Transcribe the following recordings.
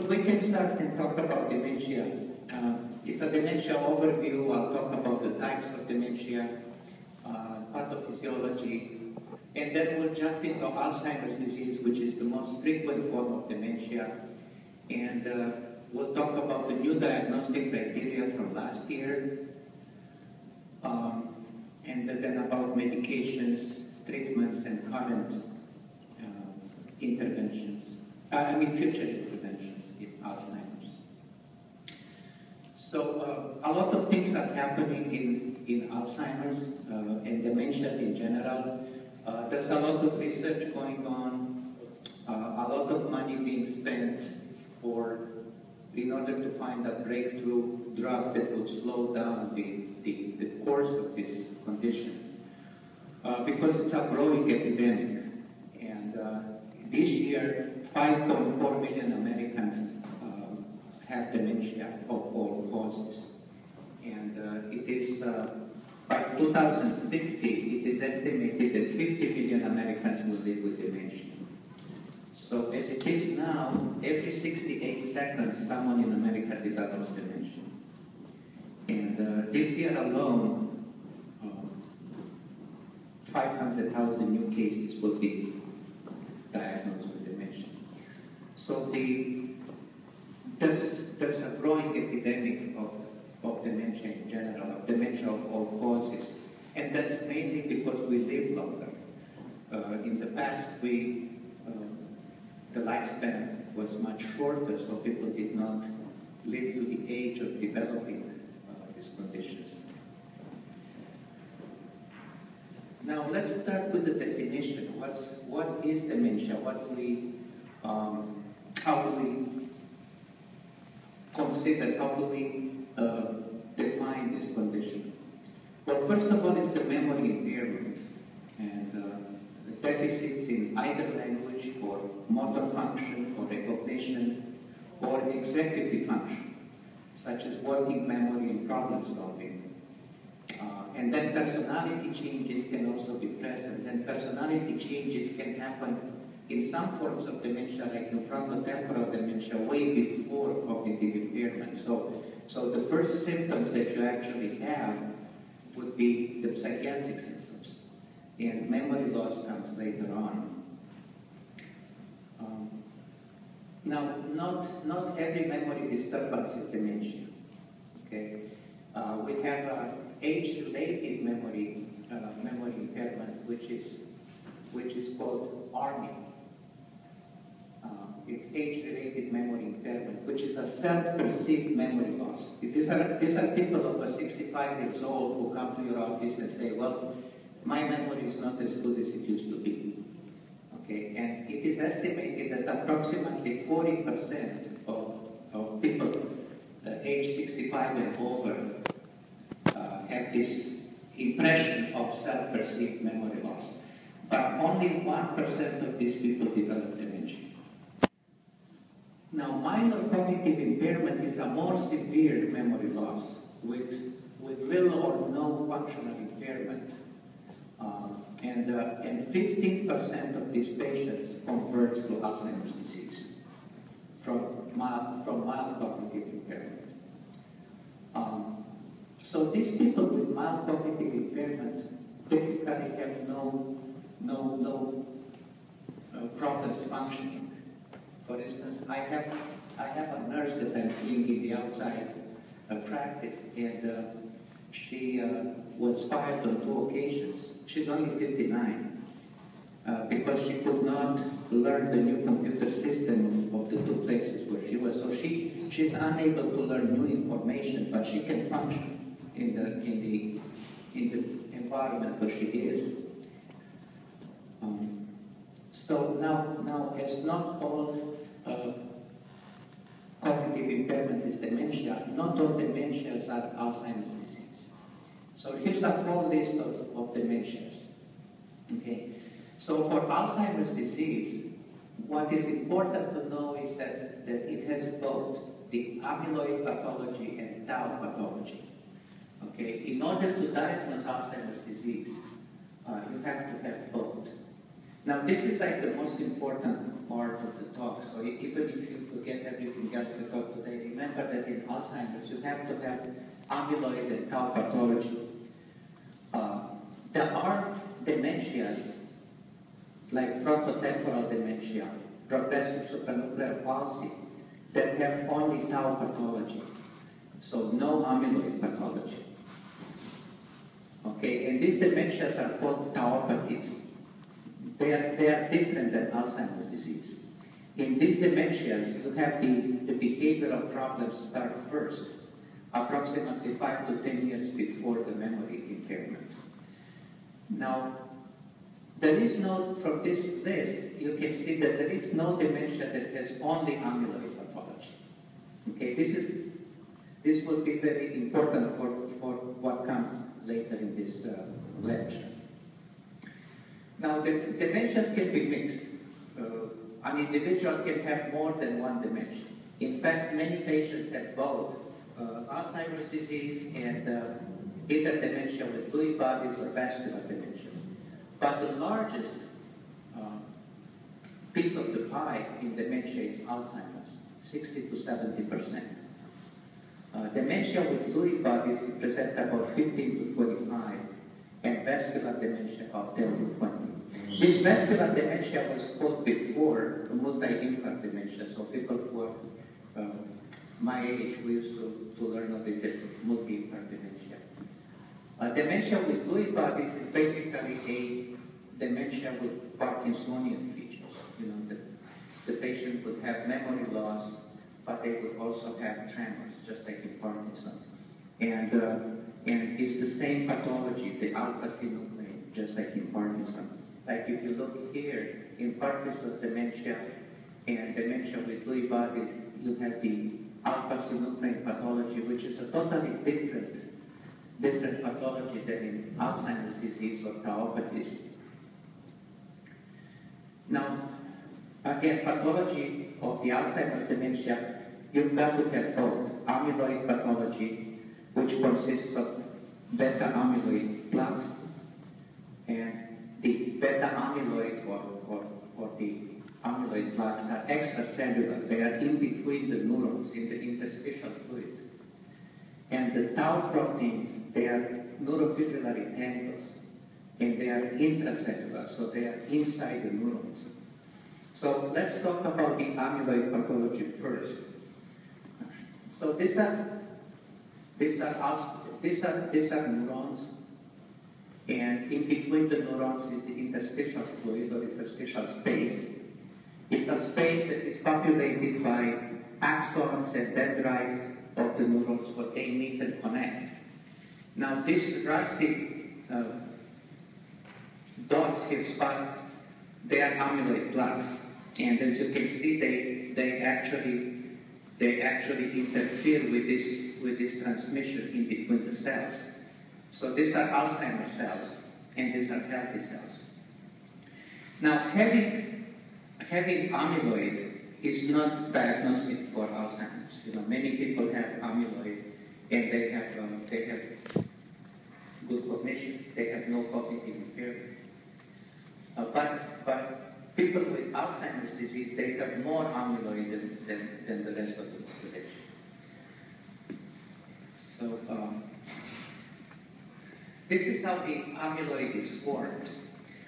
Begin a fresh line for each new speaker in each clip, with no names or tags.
we can start and talk about dementia. It's a dementia overview. I'll talk about the types of dementia, pathophysiology, and then we'll jump into Alzheimer's disease, which is the most frequent form of dementia. And we'll talk about the new diagnostic criteria from last year, and then about medications, treatments, and current interventions. Future interventions in Alzheimer's. So a lot of things are happening in Alzheimer's and dementia in general. There's a lot of research going on, a lot of money being spent in order to find a breakthrough drug that would slow down the course of this condition, because it's a growing epidemic. And this year, 5.4 million Americans have dementia of all causes. And it is, by 2050, it is estimated that 50 million Americans will live with dementia. So as it is now, every 68 seconds, someone in America develops dementia. And this year alone, 500,000 new cases will be diagnosed with dementia. So there's a growing epidemic of dementia in general, of dementia of all causes. And that's mainly because we live longer. In the past, the lifespan was much shorter, so people did not live to the age of developing these conditions. Now let's start with the definition. What is dementia? How do we consider, how do we define this condition? Well, first of all, it's the memory impairment and the deficits in either language or motor function or recognition or executive function, such as working memory and problem solving. And then personality changes can also be present, and personality changes can happen in some forms of dementia, like in frontotemporal dementia, way before cognitive impairment. So the first symptoms that you actually have would be the psychiatric symptoms, and memory loss comes later on. Now, not every memory disturbance is dementia. Okay, we have age-related memory impairment, which is called ARMI. It's age-related memory impairment, which is a self-perceived memory loss. These are people over 65 years old who come to your office and say, well, my memory is not as good as it used to be. Okay, and it is estimated that approximately 40% of people age 65 and over have this impression of self-perceived memory loss. But only 1% of these people develop dementia. Now, minor cognitive impairment is a more severe memory loss with little or no functional impairment. And 15% of these patients convert to Alzheimer's disease from mild cognitive impairment. So these people with mild cognitive impairment basically have no problems functioning. For instance, I have a nurse that I'm seeing in the outside practice, and she was fired on 2 occasions. She's only 59 because she could not learn the new computer system of the 2 places where she was. So she's unable to learn new information, but she can function in the environment where she is. So now, as not all cognitive impairment is dementia, not all dementias are Alzheimer's disease. So here's a whole list of dementias. Okay. So for Alzheimer's disease, what is important to know is that it has both the amyloid pathology and tau pathology. Okay. In order to diagnose Alzheimer's disease, you have to have both. Now, this is like the most important part of the talk, so even if you forget everything else, Alzheimer's, you have to have amyloid and tau pathology. There are dementias, like frontotemporal dementia, progressive supranuclear palsy, that have only tau pathology, so no amyloid pathology. Okay, and these dementias are called tauopathies. They are different than Alzheimer's disease. In these dementias, you have the behavioral problems start first, approximately 5 to 10 years before the memory impairment. This list, you can see that there is no dementia that has only amyloid pathology. Okay, this will be very important for what comes later in this lecture. Now, the dementias can be mixed. An individual can have more than one dementia. In fact, many patients have both Alzheimer's disease and either dementia with Lewy bodies or vascular dementia. But the largest piece of the pie in dementia is Alzheimer's, 60 to 70%. Dementia with Lewy bodies represent about 15 to 25, and vascular dementia about 10 to 20. This vascular dementia was called before multi-infant dementia, so people who are my age, we used to learn of it as multi-infant dementia. Dementia with Lewy bodies is basically a dementia with Parkinsonian features. You know, the patient would have memory loss, but they would also have tremors, just like in Parkinson's. And it's the same pathology, the alpha-synuclein, just like in Parkinson's. Like if you look here, in Parkinson's dementia and dementia with Lewy bodies, you have the alpha-synuclein pathology, which is a totally different pathology than in Alzheimer's disease or tauopathies. Now, again, pathology of the Alzheimer's dementia, you've got to have both amyloid pathology, which consists of beta amyloid plaques, and the beta amyloid or the amyloid plaques are extracellular. They are in between the neurons in the interstitial fluid. And the tau proteins, they are neurofibrillary tangles, and they are intracellular, so they are inside the neurons. So let's talk about the amyloid pathology first. So these are neurons, and in between the neurons is the interstitial fluid or interstitial space. It's a space that is populated by axons and dendrites of the neurons, what they meet and connect. Now, these rusty dots here, spots, they are amyloid plaques, and as you can see, they actually interfere with this transmission in between the cells. So these are Alzheimer's cells, and these are healthy cells. Now, having amyloid is not diagnostic for Alzheimer's. You know, many people have amyloid, and they have good cognition. They have no cognitive impairment. But people with Alzheimer's disease, they have more amyloid than the rest of the population. So this is how the amyloid is formed.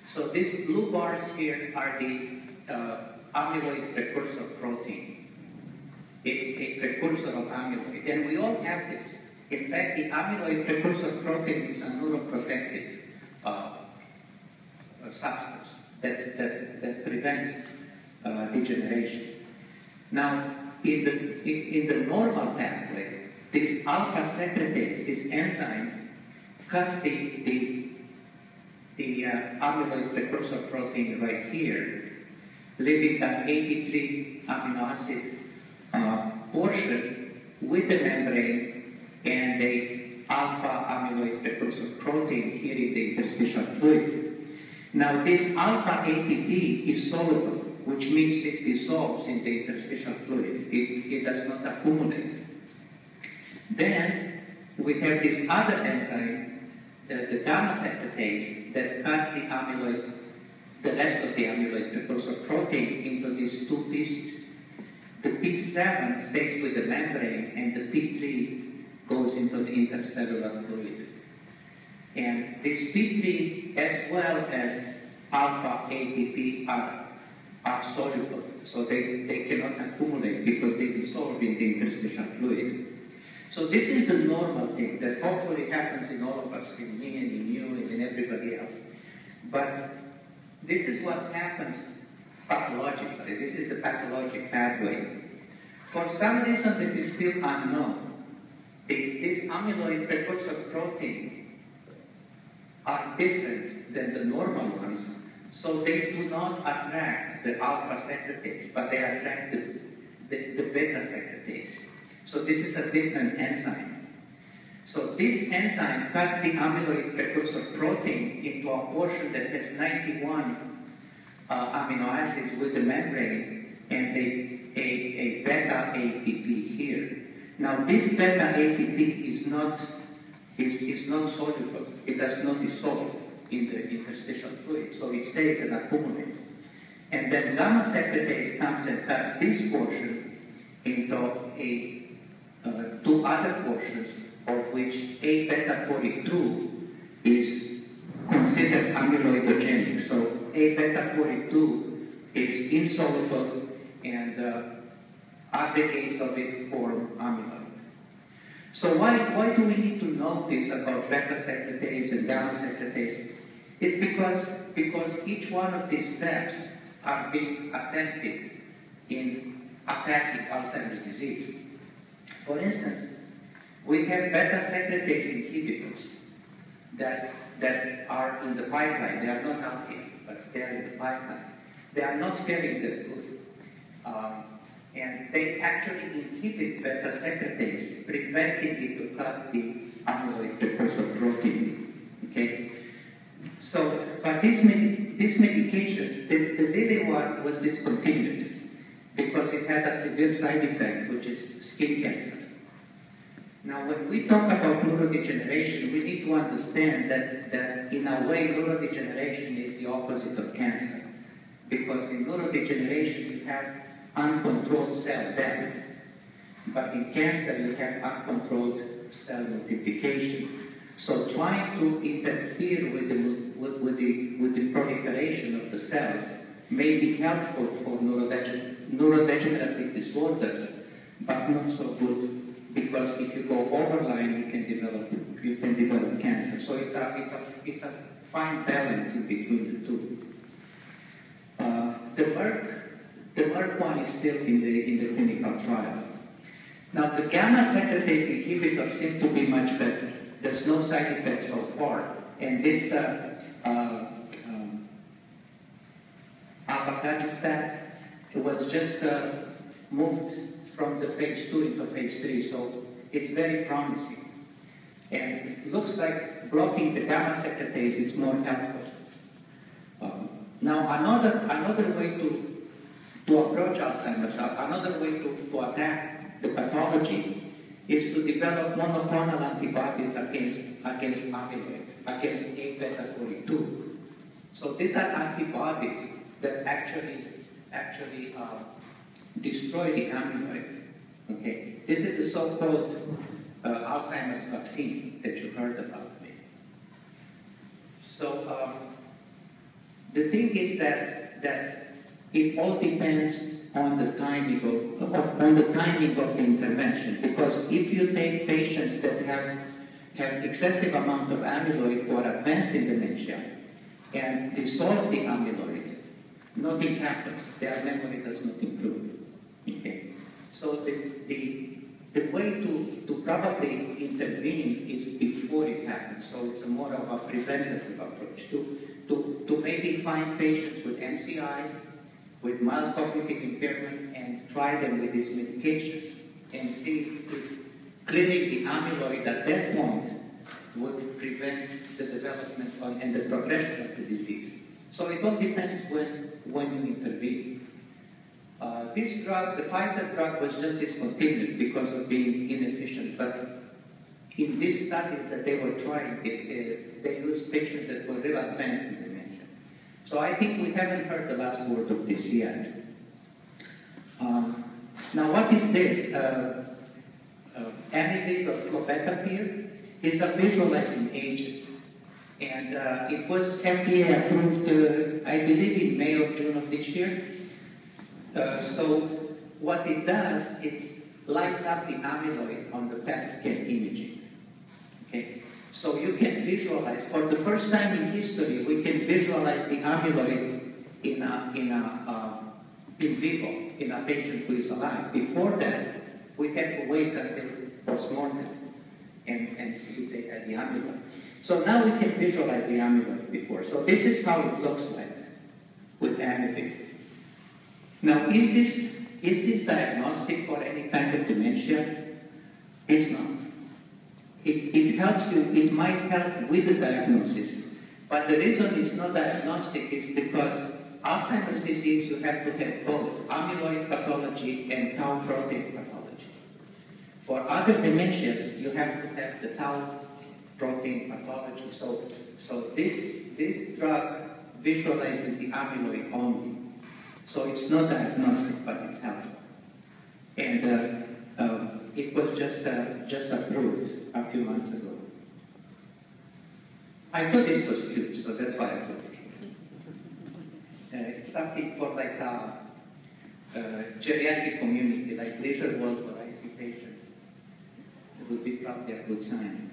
So these blue bars here are the amyloid precursor protein. It's a precursor of amyloid, and we all have this. In fact, the amyloid precursor protein is a neuroprotective substance that prevents degeneration. Now, in the normal pathway, this alpha secretase, this enzyme, cuts the amyloid precursor protein right here, leaving that 83 amino acid portion with the membrane and the alpha amyloid precursor protein here in the interstitial fluid. Now, this alpha ATP is soluble, which means it dissolves in the interstitial fluid. It does not accumulate. Then we have this other enzyme, the gamma secretase, that cuts the amyloid, the rest of the amyloid precursor protein into these two pieces. the P7 stays with the membrane, and the P3 goes into the intercellular fluid. And this P3, as well as alpha APP, are soluble, so they cannot accumulate because they dissolve in the interstitial fluid. So this is the normal thing that hopefully happens in all of us, in me and in you and in everybody else. But this is what happens pathologically. This is the pathologic pathway. For some reason that is still unknown, this amyloid precursor protein are different than the normal ones, so they do not attract the alpha secretase, but they attract the beta secretase. So this is a different enzyme. So this enzyme cuts the amyloid precursor protein into a portion that has 91 amino acids with the membrane and a beta APP here. Now this beta APP is not soluble. It does not dissolve in the interstitial fluid, so it stays and accumulates. And then gamma secretase comes and cuts this portion into two other portions, of which A beta 42 is considered amyloidogenic. So A beta 42 is insoluble, and aggregates of it form amyloid. So why do we need to know this about beta secretase and gamma secretase? It's because each one of these steps are being attempted in attacking Alzheimer's disease. For instance, we have beta secretase inhibitors that are in the pipeline. They are not out here, but they are in the pipeline. They are not very good. And they actually inhibit beta secretase, preventing it to cut the amyloid precursor protein. Okay? So, but these medications, the Lilly one was discontinued because it had a severe side effect, which is skin cancer. Now, when we talk about neurodegeneration, we need to understand that in a way, neurodegeneration is the opposite of cancer. Because in neurodegeneration, you have uncontrolled cell death. But in cancer, you have uncontrolled cell multiplication. So trying to interfere with the proliferation of the cells may be helpful for neurodegenerative disorders, but not so good, because if you go overline, you can develop cancer. So it's a fine balance in between the two. The Merck one is still in the clinical trials. Now the gamma secretase inhibitors seem to be much better. There's no side effects so far, and this Abacagestat, it was just moved from the phase 2 into phase 3, so it's very promising. And it looks like blocking the gamma secretase is more helpful. Now another way to approach Alzheimer's, another way to attack the pathology is to develop monoclonal antibodies against amyloid, against A beta 42. So these are antibodies that actually destroy the amyloid. Okay, this is the so-called Alzheimer's vaccine that you heard about. So the thing is that it all depends on the timing of the intervention. Because if you take patients that have excessive amount of amyloid who are advanced in dementia and dissolve the amyloid, nothing happens. Their memory does not improve. Okay. So the way to probably intervene is before it happens. So it's more of a preventative approach to maybe find patients with MCI, with mild cognitive impairment, and try them with these medications and see if clearing the amyloid at that point would prevent the development and the progression of the disease. So it all depends when you intervene. This drug, the Pfizer drug, was just discontinued because of being inefficient. But in these studies that they were trying, they used patients that were real advanced in dementia. So I think we haven't heard the last word of this yet. Now, what is this? Amyloid or phlebotomir is a visualizing agent. And it was FDA approved, I believe, in May or June of this year. So what it does, it lights up the amyloid on the PET scan imaging. Okay? So you can visualize, for the first time in history, we can visualize the amyloid in vivo, in a patient who is alive. Before that, we had to wait until post-mortem and see if they had the amyloid. So now we can visualize the amyloid before. So this is how it looks like with amyloid. Now, is this diagnostic for any kind of dementia? It's not. It helps you, it might help with the diagnosis. But the reason it's not diagnostic is because Alzheimer's disease, you have to have both amyloid pathology and tau protein pathology. For other dementias, you have to have the tau protein pathology. So this drug visualizes the amyloid only. So it's not diagnostic, but it's helpful. And it was just approved a few months ago. I thought this was cute, so that's why I put it. It's something for like a geriatric community, like leisure world where I see patients. It would be probably a good sign.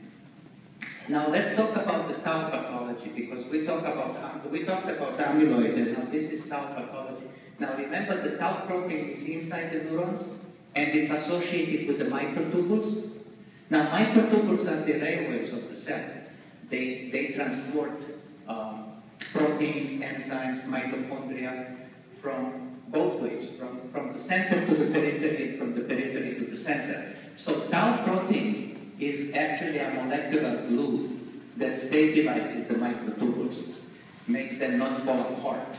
Now let's talk about the tau pathology, because we talked about amyloid, and now this is tau pathology. Now remember, the tau protein is inside the neurons, and it's associated with the microtubules. Now microtubules are the railways of the cell. They transport proteins, enzymes, mitochondria from both ways, from the center to the periphery, from the periphery to the center. So tau protein is actually a molecular glue that stabilizes the microtubules, makes them not fall apart.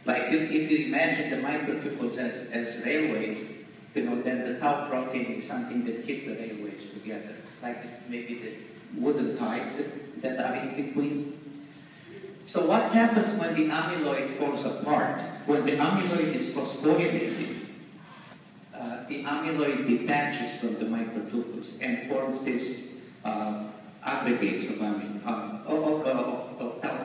Like if you imagine the microtubules as railways, then the tau protein is something that keeps the railways together, like maybe the wooden ties that are in between. So what happens when the amyloid falls apart? When the amyloid is phosphorylated, the amyloid detaches from the microtubules and forms these aggregates of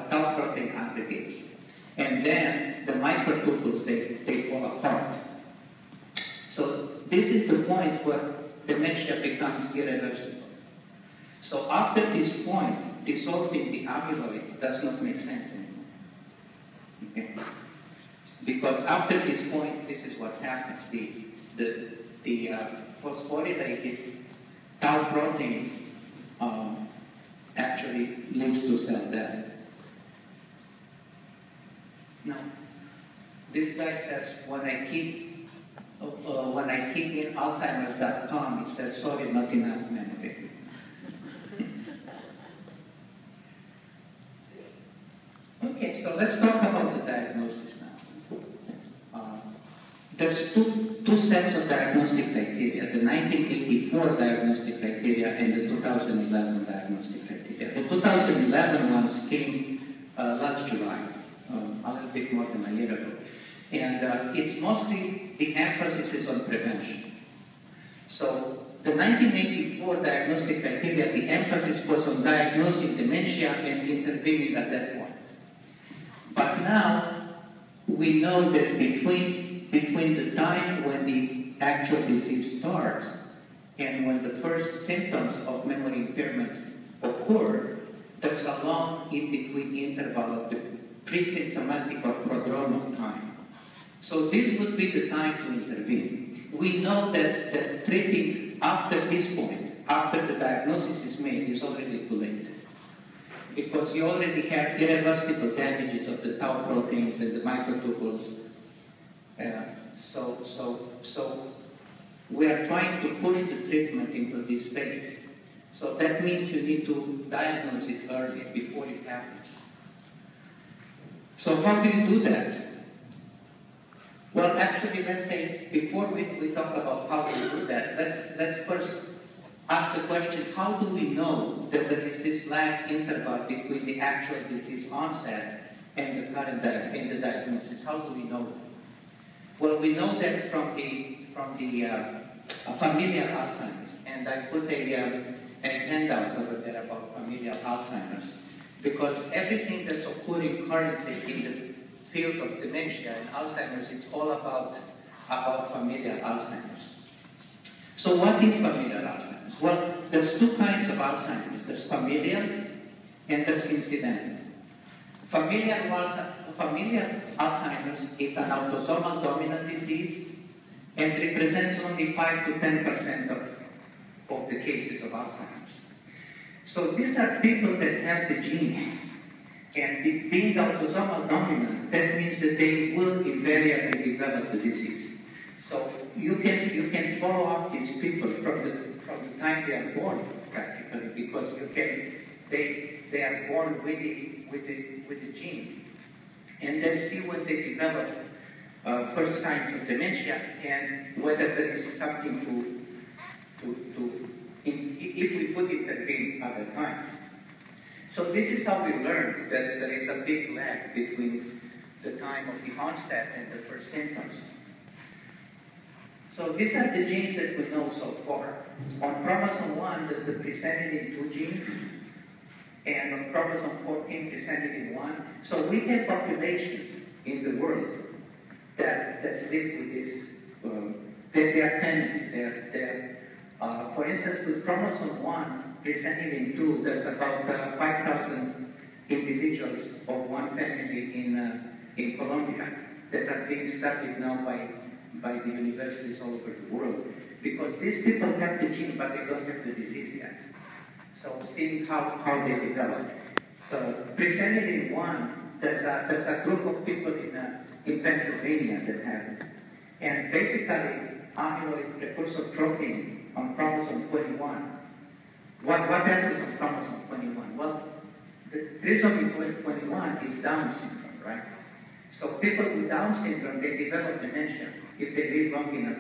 tau protein aggregates. And then the microtubules, they fall apart. So this is the point where dementia becomes irreversible. So after this point, dissolving the amyloid does not make sense anymore. Okay? Because after this point, this is what happens. The phosphorylated tau protein actually leads to cell death. Now, this guy says, when I keep in Alzheimer's.com, it says, sorry, not enough memory. Okay, so let's talk about the diagnosis now. There's two sets of diagnostic criteria, the 1984 diagnostic criteria and the 2011 diagnostic criteria. The 2011 ones came last July, a little bit more than a year ago. And it's mostly, the emphasis is on prevention. So the 1984 diagnostic criteria, the emphasis was on diagnosing dementia and intervening at that point. But now, we know that between the time when the actual disease starts and when the first symptoms of memory impairment occur, there's a long in-between interval of the pre-symptomatic or prodromal time. So this would be the time to intervene. We know that treating after this point, after the diagnosis is made, is already too late. Because you already have irreversible damages of the tau proteins and the microtubules. So we are trying to push the treatment into this phase. So that means you need to diagnose it early, before it happens. So how do you do that? Well, actually, let's say, before we talk about how to do that, let's first ask the question, how do we know that there is this lag interval between the actual disease onset and the current diagnosis? How do we know that? Well, we know that from the familial Alzheimer's, and I put a handout over there about familial Alzheimer's, because everything that's occurring currently in the field of dementia and Alzheimer's is all about familial Alzheimer's. So what is familial Alzheimer's? Well, there's two kinds of Alzheimer's. There's familial and there's incidental. Familial Alzheimer's, it's an autosomal dominant disease and represents only 5 to 10% of the cases of Alzheimer's. So these are people that have the genes, and being autosomal dominant, that means that they will invariably develop the disease. So you can follow up these people from the time they are born, practically, because they are born with the gene, and then see when they develop first signs of dementia, and whether there is something if we could intervene at the time. So this is how we learned that there is a big lag between the time of the onset and the first symptoms. So these are the genes that we know so far. On chromosome 1, there's the presented 2 gene, and on chromosome 14, presented 1. So we have populations in the world that live with this. They are families. For instance, with chromosome 1, presented 2, there's about 5,000 individuals of one family in Colombia that are being studied now by the universities all over the world, because these people have the gene, but they don't have the disease yet. So seeing how they develop. Presented in 1, there's a group of people in Pennsylvania that have it. And basically, amyloid precursor protein on chromosome 21. What else is on chromosome 21? Well, the trisomy 21 is Down syndrome, right? So people with Down syndrome, they develop dementia if they live long enough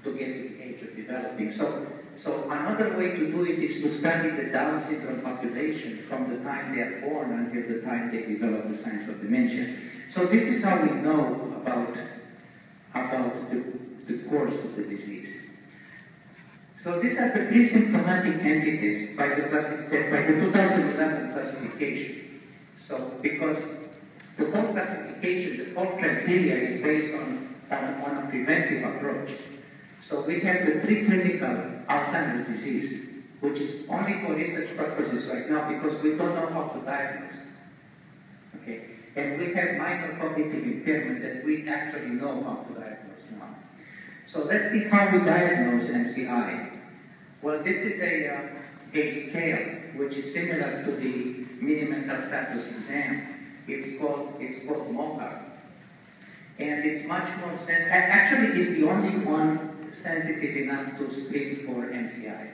to get to the age of developing. So another way to do it is to study the Down syndrome population from the time they are born until the time they develop the signs of dementia. So this is how we know about the course of the disease. So these are the three symptomatic entities by the 2011 classification. So because the whole classification, the whole criteria is based on a preventive approach. So we have the preclinical Alzheimer's disease, which is only for research purposes right now because we don't know how to diagnose. Okay, and we have minor cognitive impairment that we actually know how to diagnose now. So let's see how we diagnose MCI. Well, this is a scale which is similar to the mini mental status exam. It's called MOCA. And it's much more sensitive. Actually, it's the only one sensitive enough to screen for MCI.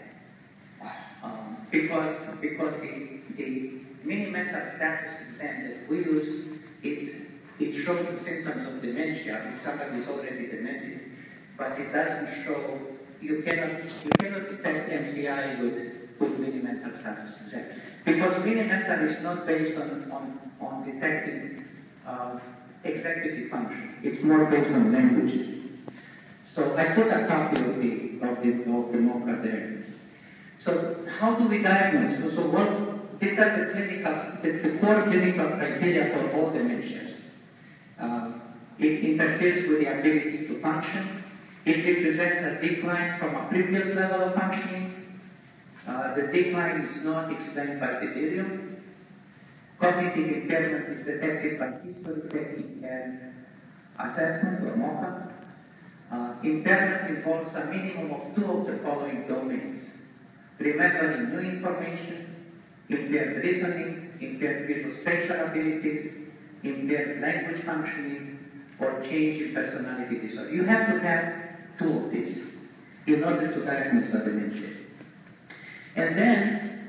Because the mini mental status exam that we use, it shows the symptoms of dementia if somebody is already demented, but it doesn't show. You cannot detect MCI with mini mental status exam, because mini mental is not based on detecting executive function. It's more based on language. So I put a copy of the MOCA there. So how do we diagnose? So these are the core clinical criteria for all dementias. It interferes with the ability to function. It represents a decline from a previous level of functioning. The decline is not explained by delirium. Cognitive impairment is detected by history taking and assessment or MOCA. Impairment involves a minimum of 2 of the following domains: remembering new information, impaired reasoning, impaired visual spatial abilities, impaired language functioning, or change in personality disorder. You have to have 2 of these in order to diagnose a dementia. And then,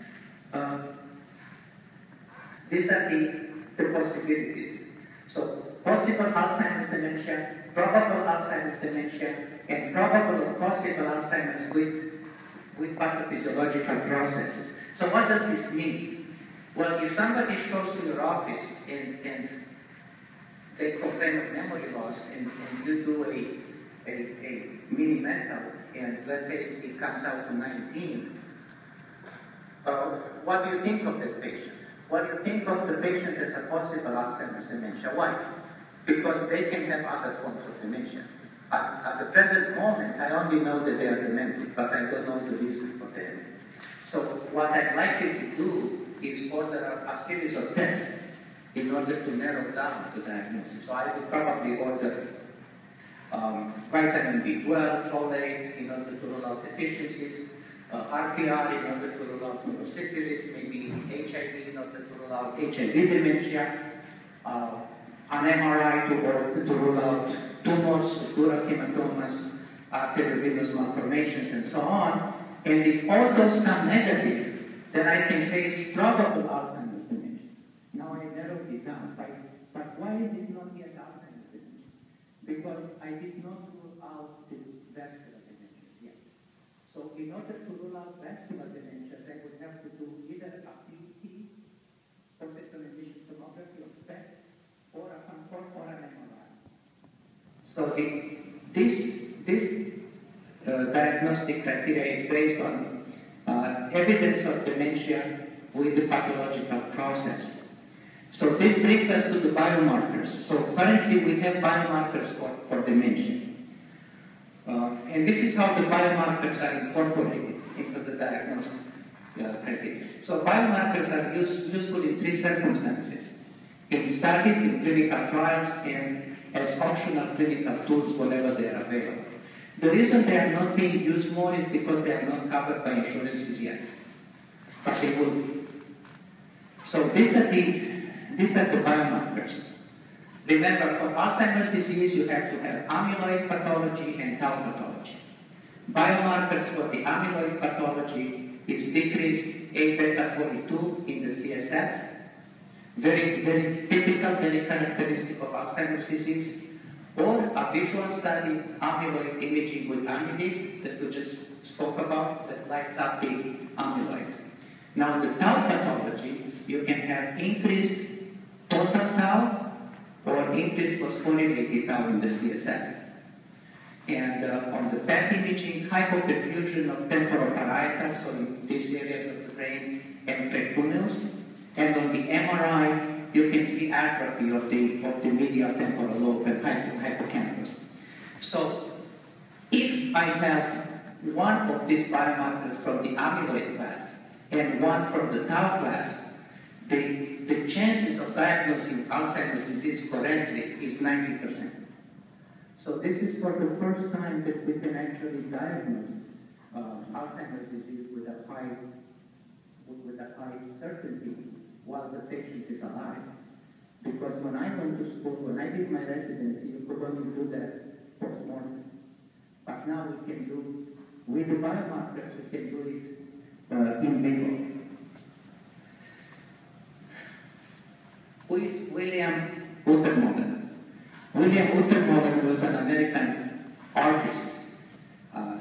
these are the possibilities. So, possible Alzheimer's dementia, probable Alzheimer's dementia, and probable or possible Alzheimer's with pathophysiological processes. So what does this mean? Well, if somebody shows to your office and they complain of memory loss and you do a mini-mental, and let's say it comes out to 19, what do you think of that patient? What do you think of the patient as a possible Alzheimer's dementia? Why? Because they can have other forms of dementia. At the present moment, I only know that they are demented, but I don't know the reason for that. So what I'd like you to do is order a series of tests in order to narrow down the diagnosis. So I would probably order vitamin B12, folate in order to rule out deficiencies, RPR in order to rule out neurosyphilis, maybe HIV in order to rule out HIV dementia, an MRI to rule out tumors, dural hematomas, arteriovenous malformations, and so on. And if all those come negative, then I can say it's probable Alzheimer's dementia. Now I narrowed it down, right? But why is it not yet Alzheimer's dementia? Because I did not rule out the vascular dementia yet. So in order to rule out vascular dementia, I would have to do either a PET, positron emission tomography or PET, or an MRI. So this diagnostic criteria is based on evidence of dementia with the pathological process. So this brings us to the biomarkers. So currently we have biomarkers for dementia. And this is how the biomarkers are incorporated into the diagnostic criteria. So biomarkers are useful in three circumstances: in studies, in clinical trials, and as optional clinical tools whenever they are available. The reason they are not being used more is because they are not covered by insurances yet, but they will be. So these are the biomarkers. Remember, for Alzheimer's disease, you have to have amyloid pathology and tau pathology. Biomarkers for the amyloid pathology is decreased A-beta 42 in the CSF. Very, very typical, very characteristic of Alzheimer's disease. Or a visual study, amyloid imaging with amyloid that we just spoke about, that lights up the amyloid. Now the tau pathology, you can have increased total tau or increased phosphorylated tau in the CSF. And on the PET imaging, hypoperfusion of temporoparietal, so in these areas of the brain, and precuneals. And on the MRI, you can see atrophy of the medial temporal lobe and hippocampus. So if I have one of these biomarkers from the amyloid class and one from the tau class, the chances of diagnosing Alzheimer's disease correctly is 90%. So this is for the first time that we can actually diagnose Alzheimer's disease with a high certainty while the patient is alive. Because when I went to school, when I did my residency, you could only do that post-mortem. But now we can do, with the biomarkers, we can do it in vivo. Who is William Utermogen? William Utermogen was an American artist.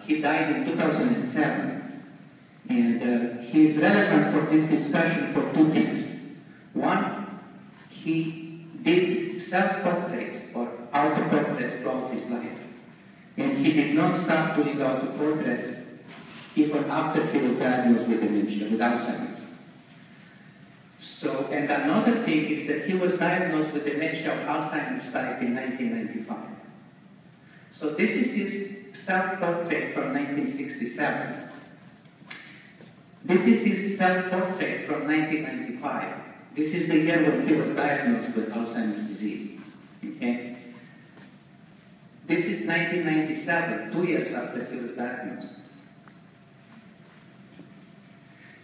He died in 2007. And he is relevant for this discussion for two things. One, he did self-portraits or auto-portraits throughout his life. And he did not stop doing auto-portraits even after he was diagnosed with dementia, with Alzheimer's. So, and another thing is that he was diagnosed with dementia of Alzheimer's type in 1995. So this is his self-portrait from 1967. This is his self-portrait from 1995. This is the year when he was diagnosed with Alzheimer's disease. Okay? This is 1997, 2 years after he was diagnosed.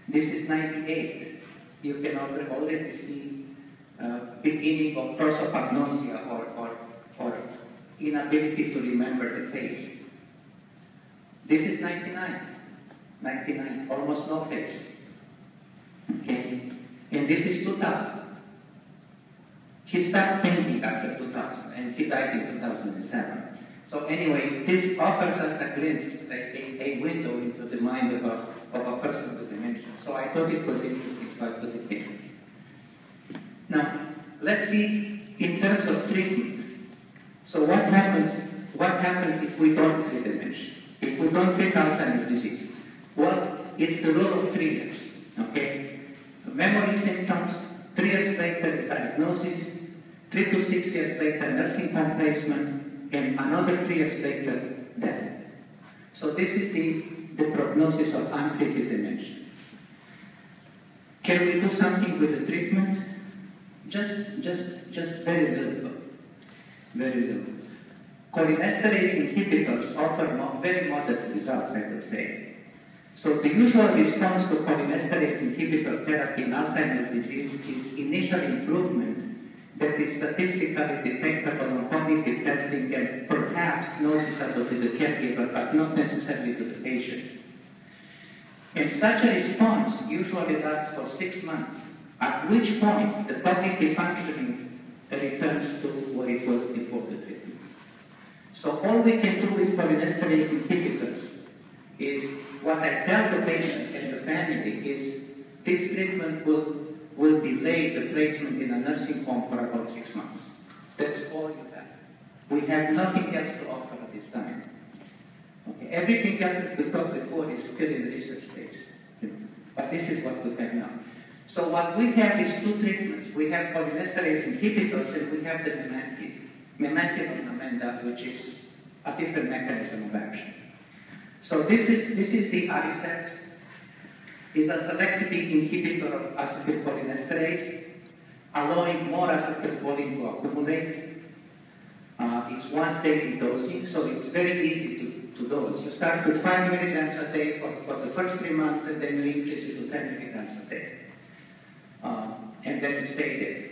This is 98. You can already see beginning of prosopagnosia or inability to remember the face. This is 99, almost no face. Okay? And this is 2000. He stopped painting after 2000, and he died in 2007. So anyway, this offers us a glimpse, a window into the mind of a person with dementia. So I thought it was interesting, so I put it here. Now, let's see in terms of treatment. So what happens if we don't treat dementia? don't treat Alzheimer's disease? Well, it's the rule of 3 years, okay? Memory symptoms, 3 years later is diagnosis, 3 to 6 years later nursing home placement, and another 3 years later death. So this is the prognosis of untreated dementia. Can we do something with the treatment? Just very little. Very little. Cholinesterase inhibitors offer very modest results, I would say. So the usual response to cholinesterase inhibitor therapy in Alzheimer's disease is initial improvement that is statistically detectable on cognitive testing and perhaps noticeable to the caregiver, but not necessarily to the patient. And such a response usually lasts for 6 months, at which point the cognitive functioning returns to what it was before the treatment. So all we can do with cholinesterase inhibitors is, what I tell the patient and the family is, this treatment will delay the placement in a nursing home for about 6 months. That's all you have. We have nothing else to offer at this time. Okay. Everything else that we talked before is still in the research phase. But this is what we have now. So what we have is 2 treatments. We have cholinesterase inhibitors and we have the Memantine. Memantine on Amenda, which is a different mechanism of action. So this is the Aricept. It's a selective inhibitor of acetylcholinesterase, allowing more acetylcholine to accumulate. It's once daily dosing, so it's very easy to dose. You start with 5 milligrams a day for the first 3 months, and then you increase it to 10 milligrams a day. And then you stay there.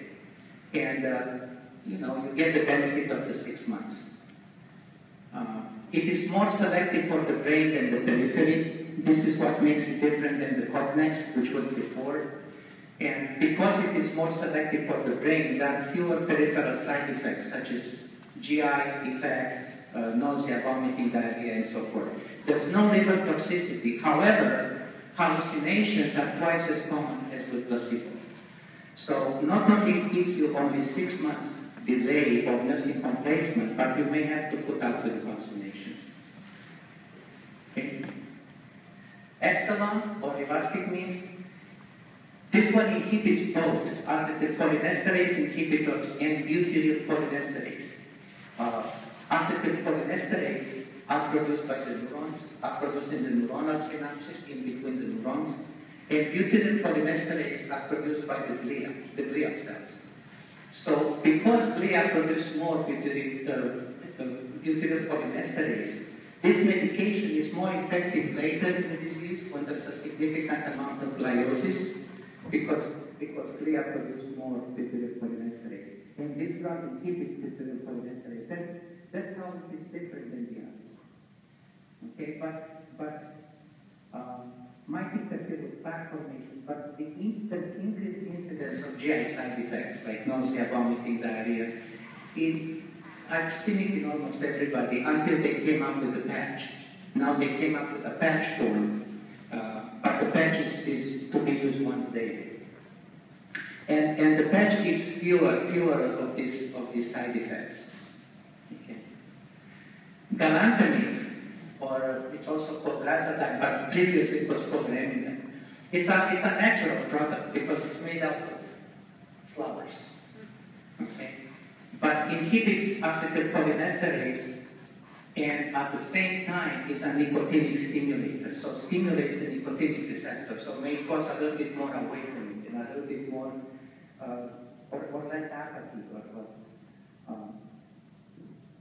And you get the benefit of the 6 months. It is more selective for the brain than the periphery. This is what makes it different than the Cognex, which was before. And because it is more selective for the brain, there are fewer peripheral side effects, such as GI effects, nausea, vomiting, diarrhea, and so forth. There's no liver toxicity. However, hallucinations are twice as common as with placebo. So not only it gives you only 6 months delay of nursing home placement, but you may have to put up with hallucinations. Okay. Exelon or rivastigmine, this one inhibits both acetylcholinesterase inhibitors and butyrylcholinesterase. Acetylcholinesterase are produced by the neurons, are produced in the neuronal synapses in between the neurons, and butyrylcholinesterase are produced by the glial cells. So because glia produce more butyrylcholinesterase, this medication is more effective later in the disease when there's a significant amount of gliosis, because glia produce more butyrylcholinesterase. And this drug inhibits butyrylcholinesterase. That's how it is different than the others. Okay, but might interfere with plaque formation, but there's increased incidence of GI side effects like nausea, vomiting, diarrhea. I've seen it in almost everybody until they came up with a patch. Now they came up with a patch form, but the patch is to be used once daily. And the patch gives fewer of these side effects. Okay. Galantamine, or it's also called Razadine, but previously it was called Remiden. It's a natural product because it's made out of flowers. Okay. But inhibits acetylcholinesterase and at the same time is a nicotinic stimulator. So stimulates the nicotinic receptor, so may cause a little bit more awakening and a little bit more or less apathy or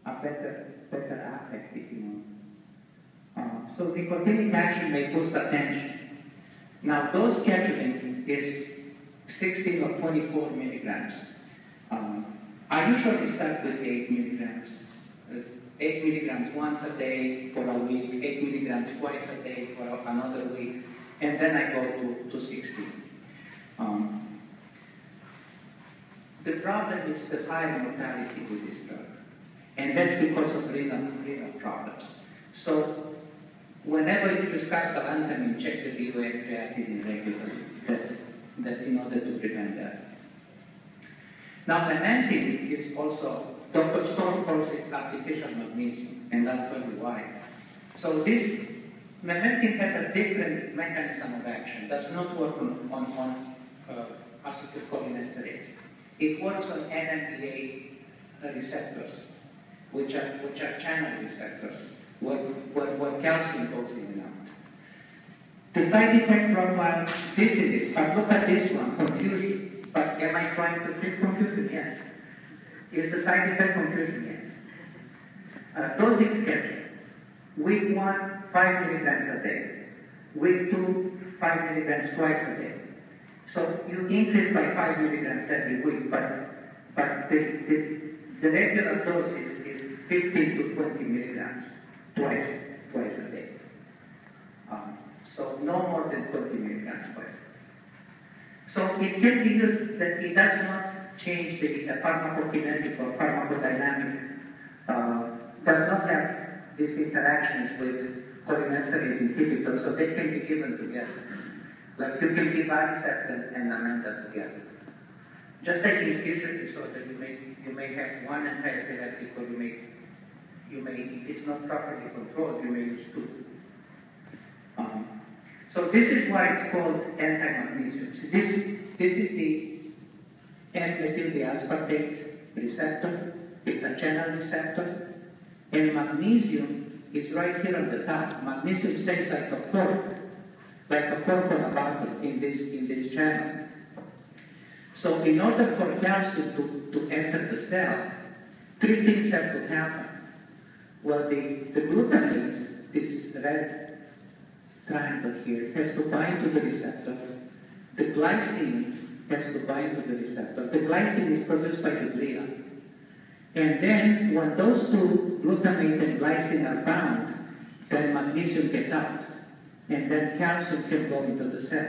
a better affect, if you know. So nicotinic action may boost attention. Now dose scheduling is 16 or 24 milligrams. I usually start with 8 milligrams. 8 milligrams once a day for a week, 8 milligrams twice a day for another week, and then I go to 16. The problem is the high mortality with this drug, and that's because of renal problems. So whenever you prescribe galantamine, check the DOA and creatinine regularly. That's in order to prevent that. Now, Memantine is also, Dr. Storm calls it artificial magnesium, and I'll tell you why. So this Memantine has a different mechanism of action. Does not work on acetylcholinesterase. It works on NMDA receptors, which are channel receptors, where calcium goes in and out. The side effect profile, this is it. But look at this one, confusion. But am I trying to treat confusion? Yes. Is the side effect confusion? Yes. Dosing schedule. Week 1, 5 milligrams a day. Week 2, 5 milligrams twice a day. So you increase by 5 milligrams every week, but the regular dose is 15 to 20 milligrams twice a day. So no more than 20 milligrams twice. So it can be used, that it does not change the pharmacokinetic or pharmacodynamic, does not have these interactions with cholinesterase inhibitors, so they can be given together. Like you can give Aricept and Namenda together. Just like in seizure disorder, you may have one antiepileptic, or you may, if it's not properly controlled, you may use two. So this is why it's called anti-magnesium. So this is the N-methyldeaspartate receptor. It's a channel receptor. And magnesium is right here on the top. Magnesium stays like a cork on a bottle in this channel. So in order for calcium to enter the cell, three things have to happen. Well, the glutamate, this red triangle here, has to bind to the receptor. The glycine has to bind to the receptor. The glycine is produced by the glia. And then when those two, glutamate and glycine, are bound, then magnesium gets out. And then calcium can go into the cell.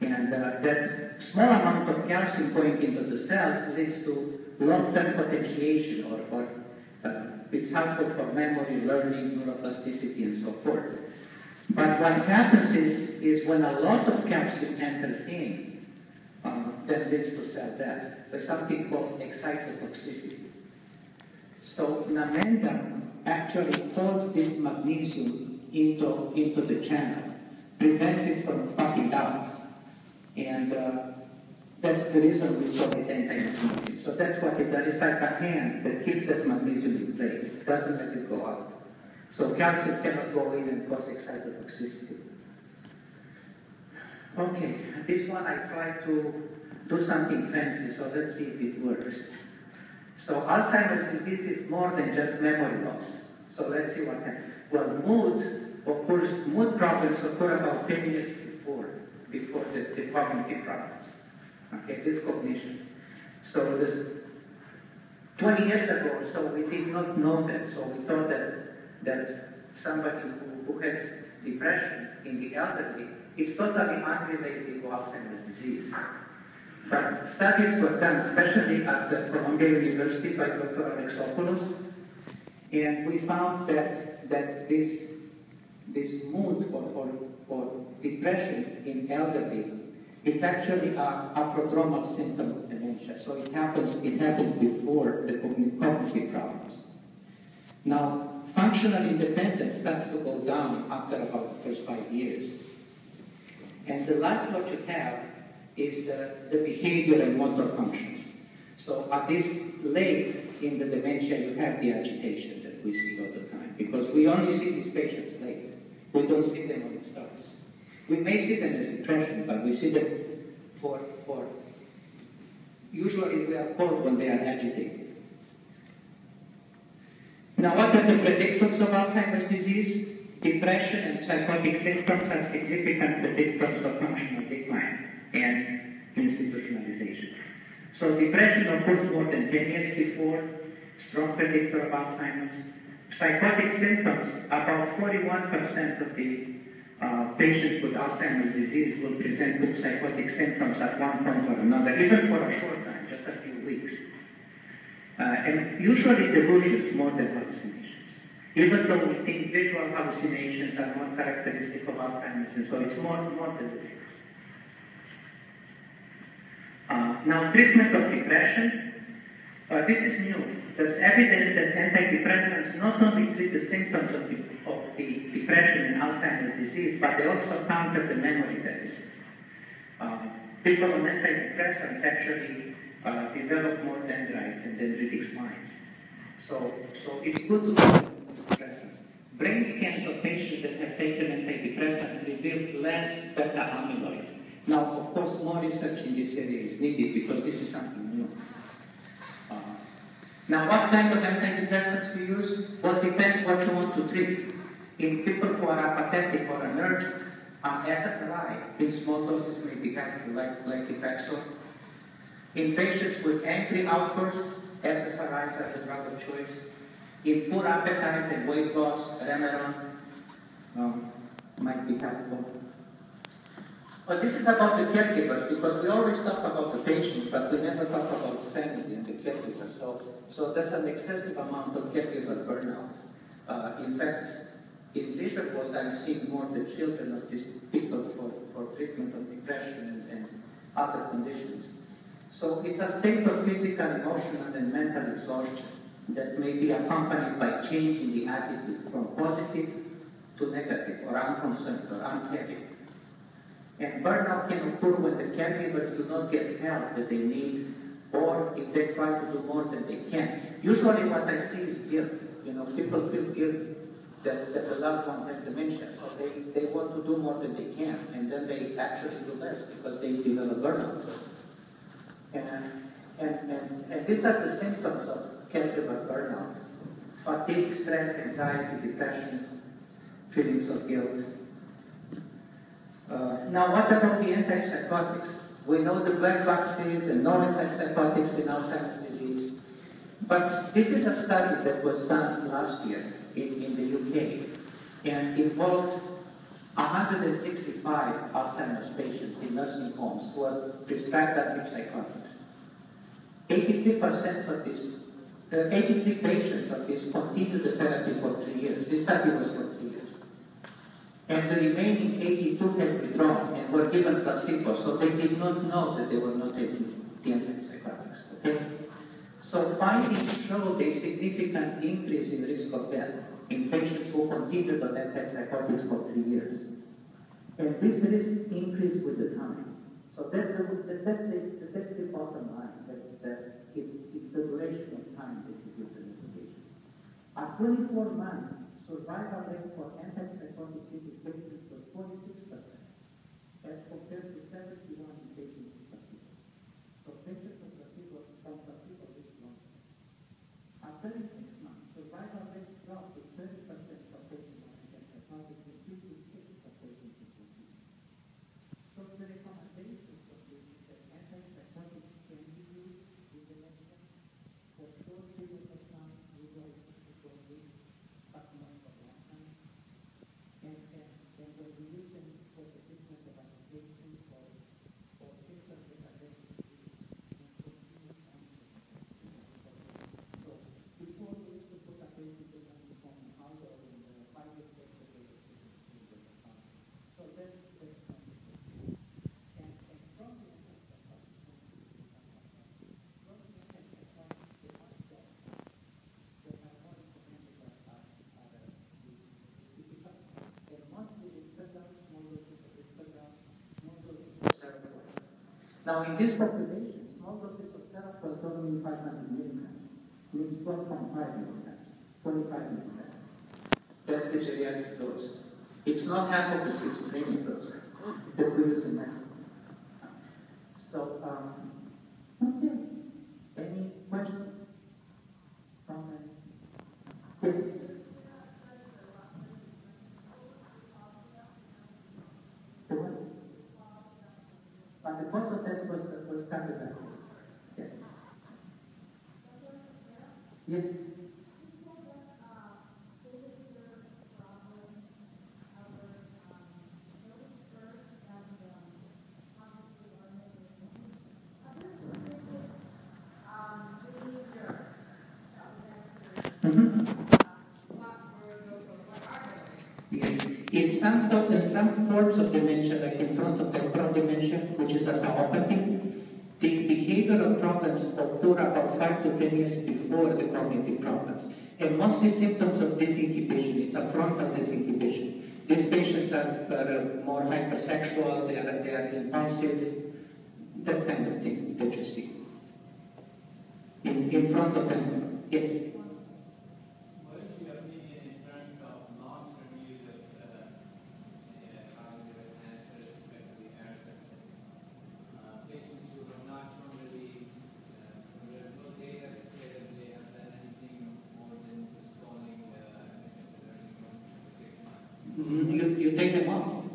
And that small amount of calcium going into the cell leads to long-term potentiation, or it's helpful for memory, learning, neuroplasticity, and so forth. But what happens is when a lot of calcium enters in, that leads to cell death. There's something called excitotoxicity. So Namenda actually pulls this magnesium into the channel, prevents it from popping out. And that's the reason we call it anti-magnesium. So that's what it does. It's like a hand that keeps that magnesium in place. It doesn't let it go out. So calcium cannot go in and cause excitotoxicity. Okay, this one I tried to do something fancy, so let's see if it works. So Alzheimer's disease is more than just memory loss. So let's see what happens. Well, mood problems occur about 10 years before the cognitive problems. Okay, this cognition. So this 20 years ago, so we did not know that. So we thought that somebody who has depression in the elderly is totally unrelated to Alzheimer's disease. But studies were done, especially at the Columbia University by Dr. Alexopoulos, and we found that this mood or depression in elderly, it's actually a prodromal symptom of dementia. So it happens before the cognitive problems. Now, functional independence starts to go down after about the first 5 years. And the last what you have is the behavior and motor functions. So at this late in the dementia, you have the agitation that we see all the time, because we only see these patients late. We don't see them when it starts. We may see them as depression, but we see them for usually we are called when they are agitated. Now, what are the predictors of Alzheimer's disease? Depression and psychotic symptoms are significant predictors of functional decline and institutionalization. So depression occurs more than 10 years before, strong predictor of Alzheimer's. Psychotic symptoms, about 41% of the patients with Alzheimer's disease will present with psychotic symptoms at one point or another, even for a short time, just a few weeks. And usually delusions more than hallucinations. Even though we think visual hallucinations are more characteristic of Alzheimer's, and so it's more delusions. Now, treatment of depression, this is new. there's evidence that antidepressants not only treat the symptoms of the depression and Alzheimer's disease, but they also counter the memory deficit. People on antidepressants actually develop more dendrites and dendritic spines. So it's good to take antidepressants. Brain scans of patients that have taken antidepressants revealed less beta amyloid. Now, of course, more research in this area is needed because this is something new. Now, what kind of antidepressants we use? Well, it depends what you want to treat. In people who are apathetic or allergic, SSRI in small doses may be helpful, like Effexor. In patients with angry outbursts, SSRIs are the drug of choice. In poor appetite and weight loss, Remeron might be helpful. But this is about the caregiver, because we always talk about the patient, but we never talk about the family and the caregiver. So there's an excessive amount of caregiver burnout. In fact, in leisure world, I've seen more the children of these people for treatment of depression and other conditions. So it's a state of physical, emotional, and mental exhaustion that may be accompanied by change in the attitude from positive to negative, or unconcerned, or uncaring. And burnout can occur when the caregivers do not get help that they need, or if they try to do more than they can. Usually what I see is guilt. People feel guilty that the loved one has dementia, so they want to do more than they can, and then they actually do less because they develop burnout. And these are the symptoms of caregiver burnout: fatigue, stress, anxiety, depression, feelings of guilt. Now, what about the antipsychotics? We know the black boxes and non-antipsychotics in Alzheimer's disease. But this is a study that was done last year in the UK and involved 165 Alzheimer's patients in nursing homes who were prescribed antipsychotics. 83% of these, 83 patients of these continued the therapy for 3 years. This study was for 3 years. And the remaining 82 had withdrawn and were given placebo, so they did not know that they were not taking the antipsychotics. Okay? So findings showed a significant increase in risk of death in patients who continued on antipsychotics for 3 years. And this risk increased with the time. So that's the bottom line, that it's the duration of time that you give the medication. At 24 months, survival rate for antipsychotic treated patients was 46%, as compared to 71% in patients with placebo. So patients with placebo lived longer. At 36 months, survival rate dropped to 30% for patients on antipsychotics and 56% for patients with placebo. So the recommendation for this is that antipsychotics can be used with dementia for short periods of time, usually 6 to 12 weeks, but not for long time. And when we use them for the treatment of agitation or symptoms of identity and continuous So before we used to put a patient in a home house or in the 5 years later, they were taken to the house. So that's and from the Now, in this population, small doses of serotonin mean 500 milligrams, means 12.5 milligrams, 25 milligrams. That's the geriatric dose. It's not half of the schizophrenia dose that we use in that. So, okay. Any questions? Comments? Yes? But the cause of death was cardiovascular. Yes. Yes. Yes. In some forms of dementia, like in frontotemporal dementia, which is a tauopathy, the behavioral problems occur about 5 to 10 years before the cognitive problems. And mostly symptoms of disinhibition, it's a frontal disinhibition. These patients are more hypersexual, they are impulsive, that kind of thing that you see. In front of them, yes?
What is your opinion in terms of long-term use of cognitive enhancers, especially patients who are not normally, there's no data that say that they have done anything more than just calling admission to nursing home for 6 months?
You take them off.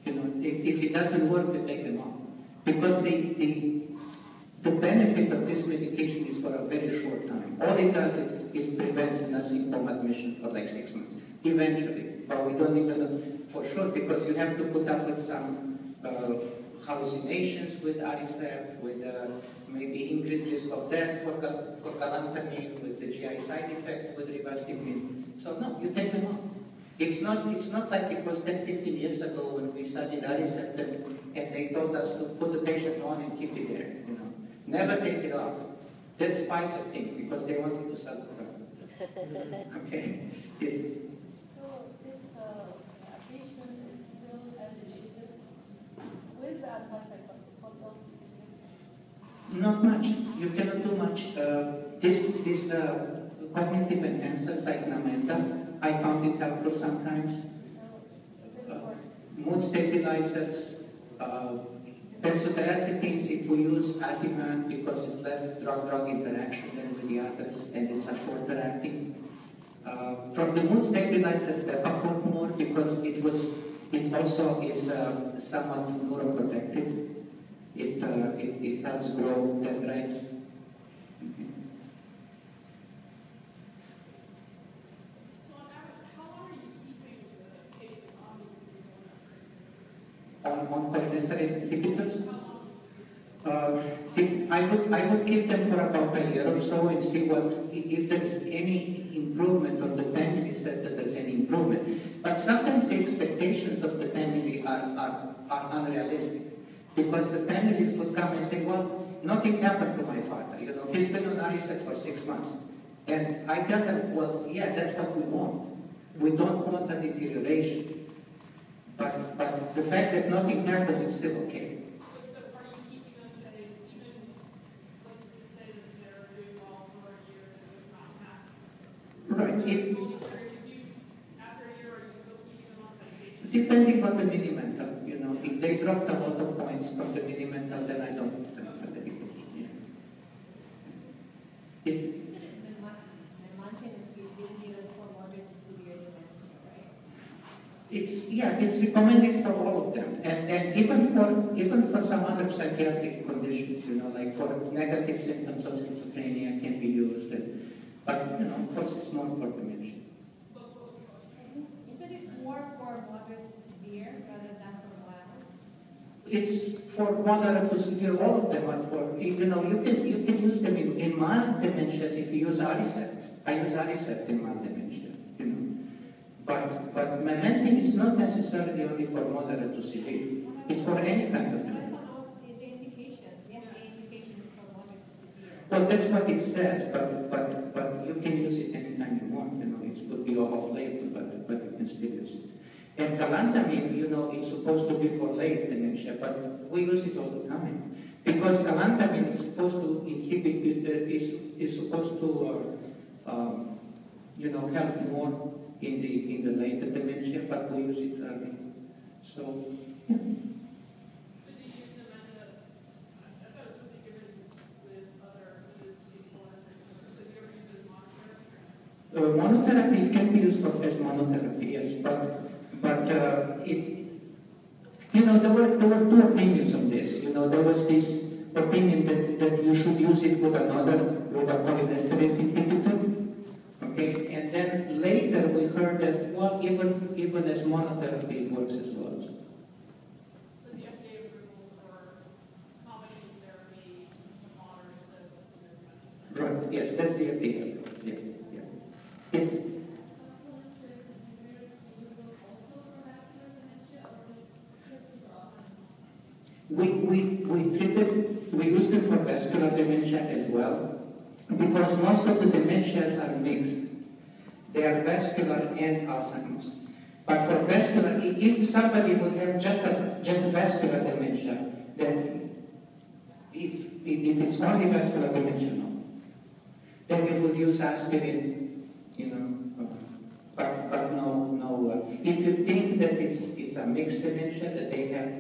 You know, if it doesn't work, you take them off. Because the benefit of this medication is for a very short time. All it does is prevents nursing home admission for like 6 months, eventually. But we don't even know for sure because you have to put up with some hallucinations with Aricept, with maybe increased risk of death for galantamine, with the GI side effects with rivastigmine. So no, you take them off. It's not like it was 10, 15 years ago when we studied Aricept and they told us to put the patient on and keep it there, you know. Never take it off. That's Pfizer thing because they wanted to sell the product. Okay? Yes.
So if a patient is still agitated with the antipsychotic, what else you can do?
Not much. You cannot do much. This cognitive enhancers like Namenda, I found it helpful sometimes. Mood stabilizers, benzodiazepines if we use Ativan because it's less drug-drug interaction than with the others and it's a shorter acting. From the mood stabilizers, Bepacort more because it also is somewhat neuroprotective. It helps grow dendrites. On cholinesterase inhibitors, I would keep them for about a year or so and see if there's any improvement or the family says that there's any improvement. But sometimes the expectations of the family are unrealistic because the families would come and say, well, nothing happened to my father. You know, he's been on Aricept for 6 months. And I tell them, well, yeah, that's what we want. We don't want a deterioration. But the fact that nothing happens is still okay.
So are you keeping them steady, even, let's just say that they're doing well for a year and it's not happening?
Right.
After a year, are you still keeping them on medication?
Depending on the mini-mental, you know, if they dropped a lot of points from the mini-mental, then I don't put them on the medication. Yeah.
Memantine is being given for moderate to severe dementia, right?
It's recommended for all of them, and even for some other psychiatric conditions, you know, like for negative symptoms of schizophrenia can be used, but you know, of course, it's not for dementia.
Isn't it more for moderate to severe rather than for mild?
It's for moderate to severe. All of them are for, you know, you can use them in mild dementias if you use Aricept. I use Aricept in mild dementia, you know. But Memantine is not necessarily only for moderate to severe. It's for any kind of dementia.
The indication, the indication is for moderate to severe.
Well, that's what it says, but you can use it anytime you want. You know, it could be off-label, but you can still use it. And galantamine, you know, it's supposed to be for late dementia, but we use it all the time because galantamine is supposed to inhibit, is supposed to, you know, help more in the later dementia, but we use it early. So, yeah.
But do you use them I thought it was supposed to be given with other disease so do you ever use it as monotherapy?
Monotherapy can be used as monotherapy, yes, but it, you know, there were two opinions on this. You know, there was this opinion that you should use it with a cholinesterase inhibitor. Okay, and then later we heard that, well, even as monotherapy it works as well.
So the FDA approvals for combination therapy to moderate to severe dementia.
Right, yes, that's the FDA. Yeah. Yes. We use them for vascular dementia as well, because most of the dementias are mixed. They are vascular and Alzheimer's. But for vascular, if somebody would have just vascular dementia, then if it's only vascular dementia, no. Then you would use aspirin, but no. If you think that it's a mixed dementia that they have,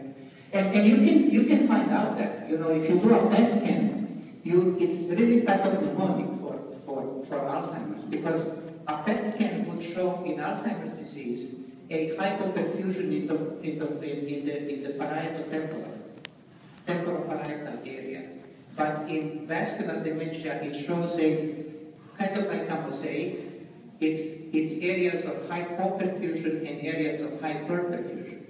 and you can find out that, if you do a PET scan, it's really pathognomonic for Alzheimer's, because a PET scan would show in Alzheimer's disease a hypoperfusion in the temporoparietal area. But in vascular dementia, it shows a kind of like a mosaic. It's areas of hypoperfusion and areas of hyperperfusion,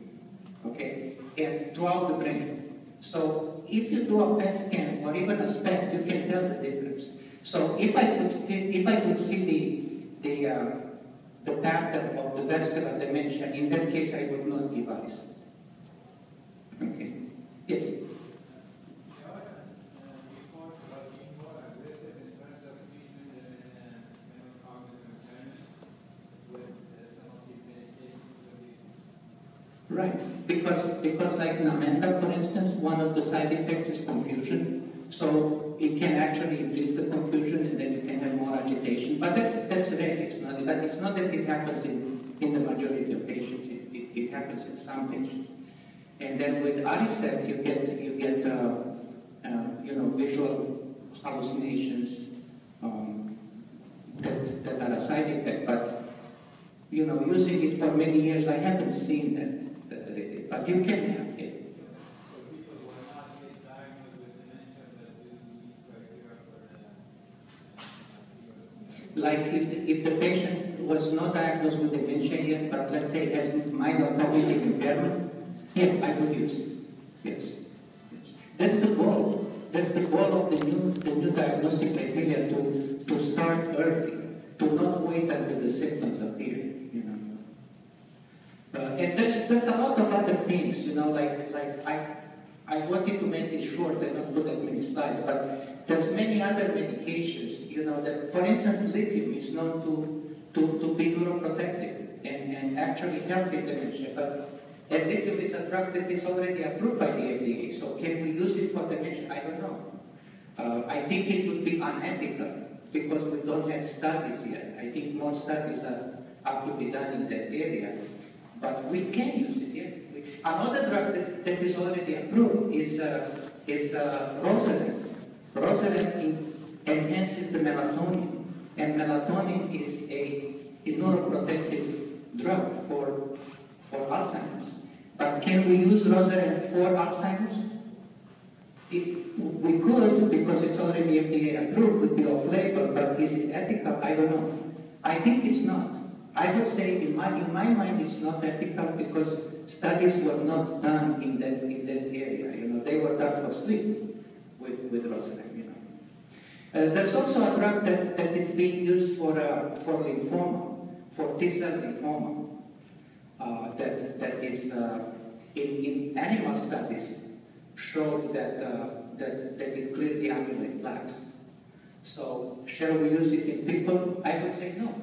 okay, and throughout the brain. So if you do a PET scan or even a SPECT, you can tell the difference. So if I could see the pattern of the vascular dementia, in that case I would not give ice. Okay. Yes. Right, because like Namenda, for instance, one of the side effects is confusion. So it can actually increase the confusion, and then you can have more agitation. But that's rare. It's not that it happens in the majority of patients. It happens in some patients. And then with Aricept, you get visual hallucinations that are a side effect. But using it for many years, I haven't seen that. But you can have it. Like if the patient was not diagnosed with dementia yet, but let's say has minor cognitive impairment, yeah, I would use it. Yes. That's the goal. That's the goal of the new diagnostic criteria, to start early, to not wait until the symptoms appear. And there's a lot of other things, I wanted to make it short and not put that many slides, but there's many other medications, that, for instance, lithium is known to be neuroprotective and actually help in dementia. But lithium is a drug that is already approved by the FDA, so can we use it for dementia? I don't know. I think it would be unethical because we don't have studies yet. I think more studies are to be done in that area. But we can use it, yeah. Another drug that is already approved is Rosaline. Rosaline enhances the melatonin, and melatonin is a neuroprotective drug for Alzheimer's. But can we use Rosaline for Alzheimer's? We could, because it's already FDA approved, would be off-label, but is it ethical? I don't know. I think it's not. I would say, in my mind, it's not ethical because studies were not done in that area. They were done for sleep with Rosaline. There's also a drug that is being used for lymphoma, for T-cell lymphoma. That is in animal studies showed that it cleared the amyloid plaques. So shall we use it in people? I would say no.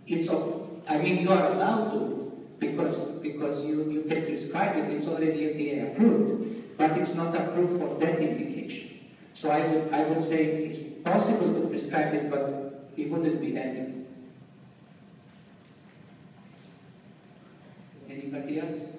You are allowed to, because you can prescribe it. It's already FDA approved, but it's not approved for that indication. So I would say it's possible to prescribe it, but it wouldn't be ethical. Anybody else?